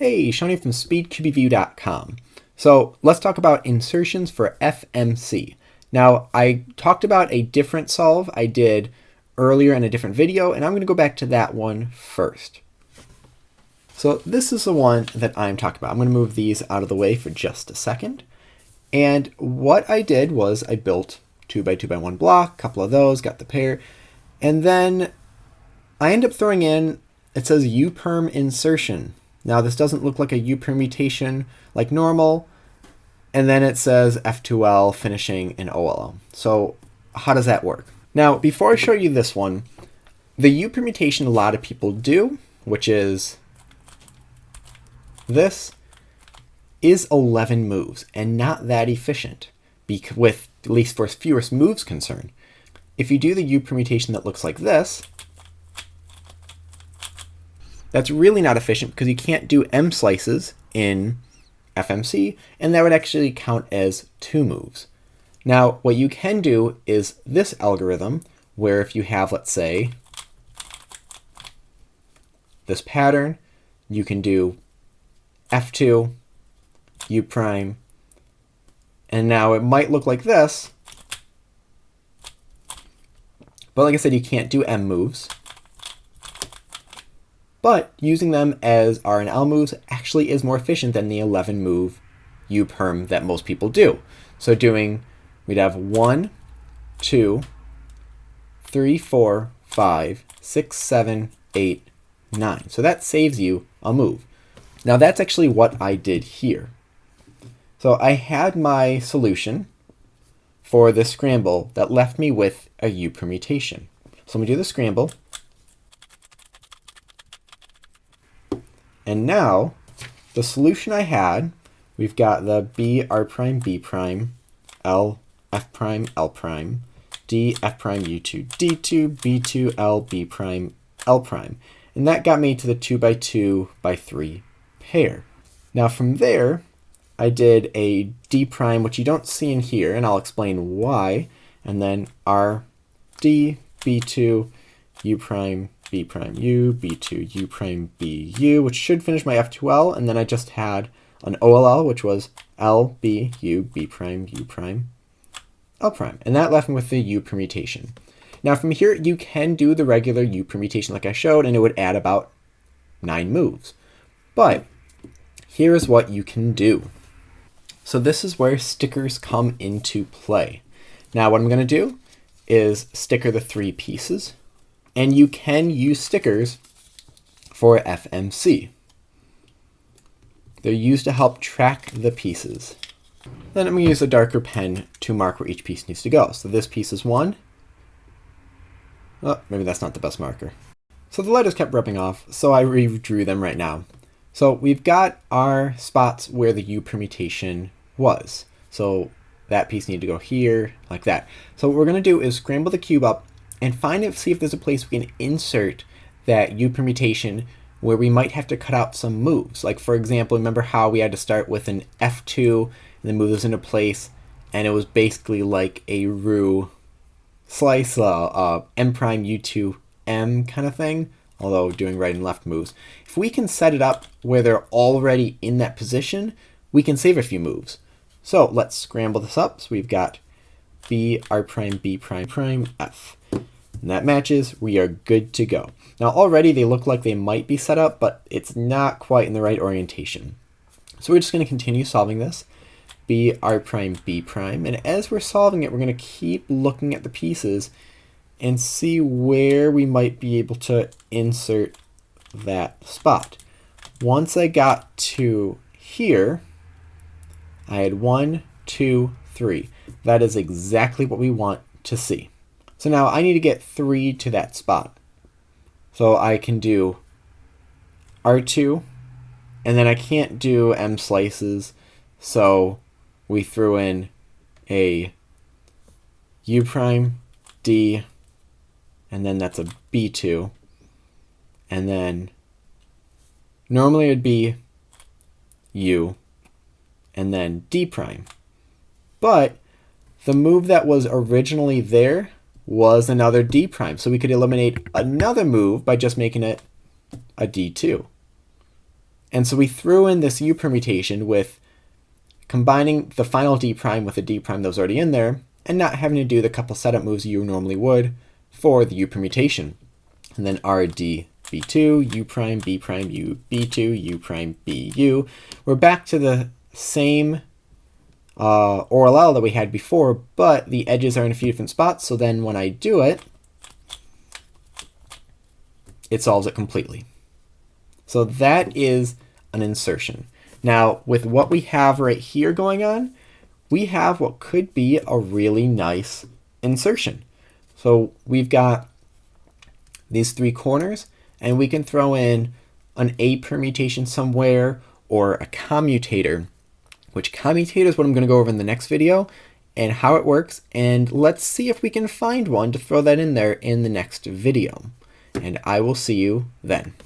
Hey, Shawnee from speedqbview.com. So let's talk about insertions for FMC. Now, I talked about a different solve I did earlier in a different video, and I'm going to go back to that one first. So this is the one that I'm talking about. I'm going to move these out of the way for just a second. And what I did was I built 2x2x1 block, a couple of those, got the pair, and then I end up throwing in, it says U-perm insertion. Now this doesn't look like a U permutation like normal, and then it says F2L finishing in OLL. So how does that work? Now before I show you this one, the U permutation a lot of people do, which is this, is 11 moves and not that efficient, with at least for fewest moves concerned. If you do the U permutation that looks like this, that's really not efficient because you can't do M slices in FMC, and that would actually count as 2 moves. Now, what you can do is this algorithm, where if you have, let's say, this pattern, you can do F2, U prime, and now it might look like this, but like I said, you can't do M moves. But using them as R and L moves actually is more efficient than the 11 move U perm that most people do. So we'd have 1, 2, 3, 4, 5, 6, 7, 8, 9. So that saves you a move. Now that's actually what I did here. So I had my solution for the scramble that left me with a U permutation. So I'm going to do the scramble. And now, the solution I had, we've got the B, R prime, B prime, L, F prime, L prime, D, F prime, U2, D2, B2, L, B prime, L prime. And that got me to the 2x2x3 pair. Now from there, I did a D prime, which you don't see in here, and I'll explain why, and then R, D, B2, U prime, B prime U, B2, U prime, B, U, which should finish my F2L, and then I just had an OLL, which was L, B, U, B prime, U prime, L prime. And that left me with the U permutation. Now from here, you can do the regular U permutation like I showed, and it would add about 9 moves. But here is what you can do. So this is where stickers come into play. Now what I'm going to do is sticker the 3 pieces. And you can use stickers for FMC. They're used to help track the pieces. Then I'm going to use a darker pen to mark where each piece needs to go. So this piece is 1. Oh, maybe that's not the best marker. So the letters kept rubbing off, so I redrew them right now. So we've got our spots where the U permutation was. So that piece needed to go here, like that. So what we're going to do is scramble the cube up and see if there's a place we can insert that U permutation where we might have to cut out some moves. Like for example, remember how we had to start with an F2 and then move this into place, and it was basically like a roux slice, M prime U2 M kind of thing, although doing right and left moves. If we can set it up where they're already in that position, we can save a few moves. So let's scramble this up. So we've got B, R prime, B prime, prime, F. And that matches, we are good to go. Now already they look like they might be set up, but it's not quite in the right orientation. So we're just going to continue solving this. B, R prime, B prime. And as we're solving it, we're going to keep looking at the pieces and see where we might be able to insert that spot. Once I got to here, I had 1, 2, 3. That is exactly what we want to see. So now I need to get 3 to that spot. So I can do R2, and then I can't do M slices, so we threw in a U prime, D, and then that's a B2. And then normally it'd be U, and then D prime. But the move that was originally there was another D prime. So we could eliminate another move by just making it a D2. And so we threw in this U permutation with combining the final D prime with a D prime that was already in there, and not having to do the couple setup moves you normally would for the U permutation. And then RD B2, U prime, B prime, U, B2, U prime, B, U. We're back to the same oral L that we had before, but the edges are in a few different spots, so then when I do it, it solves it completely. So that is an insertion. Now, with what we have right here going on, we have what could be a really nice insertion. So we've got these three corners, and we can throw in an A permutation somewhere or a commutator, which commutator is what I'm going to go over in the next video and how it works. And let's see if we can find one to throw that in there in the next video. And I will see you then.